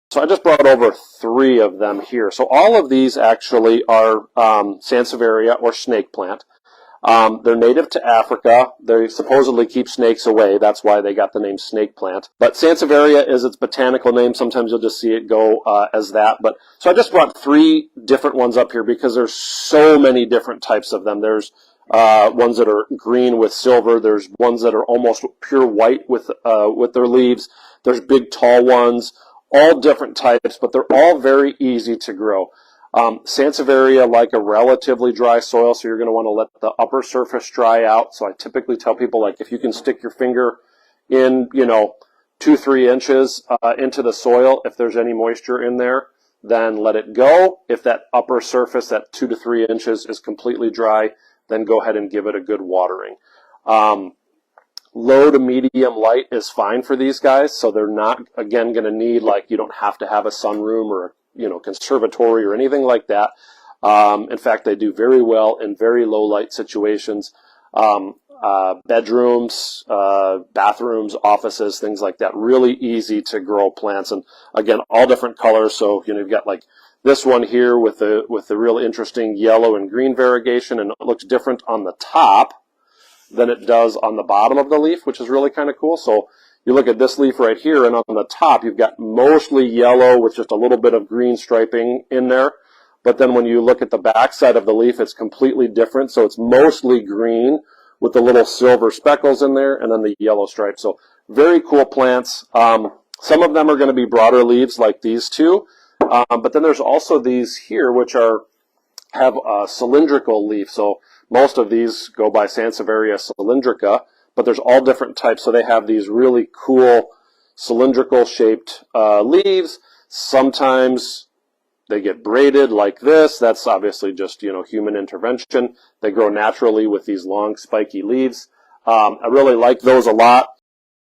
So I just brought over 3 of them here. So all of these actually are Sansevieria or snake plant. They're native to Africa. They supposedly keep snakes away. That's why they got the name snake plant. But Sansevieria is its botanical name. Sometimes you'll just see it go as that. But so I just brought 3 different ones up here because there's so many different types of them. There's ones that are green with silver. There's ones that are almost pure white with their leaves. There's big tall ones, all different types, but they're all very easy to grow. Sansevieria like a relatively dry soil, so you're going to want to let the upper surface dry out. So I typically tell people, like, if you can stick your finger in, 2-3 inches into the soil, if there's any moisture in there, then let it go. If that upper surface, that 2 to 3 inches, is completely dry, then go ahead and give it a good watering. Low to medium light is fine for these guys, so they're not, again, going to need, like, you don't have to have a sunroom or conservatory or anything like that. In fact, they do very well in very low light situations. Bedrooms, bathrooms, offices, things like that. Really easy to grow plants, and again, all different colors. So you've got like this one here with the real interesting yellow and green variegation, and it looks different on the top than it does on the bottom of the leaf, which is really kind of cool. So you look at this leaf right here, and on the top you've got mostly yellow with just a little bit of green striping in there. But then when you look at the back side of the leaf, it's completely different. So it's mostly green with the little silver speckles in there, and then the yellow stripe. So very cool plants. Some of them are going to be broader leaves like these two. But then there's also these here which have a cylindrical leaf. So most of these go by Sansevieria cylindrica, but there's all different types. So they have these really cool cylindrical shaped leaves. Sometimes they get braided like this. That's obviously just, human intervention. They grow naturally with these long spiky leaves. I really like those a lot.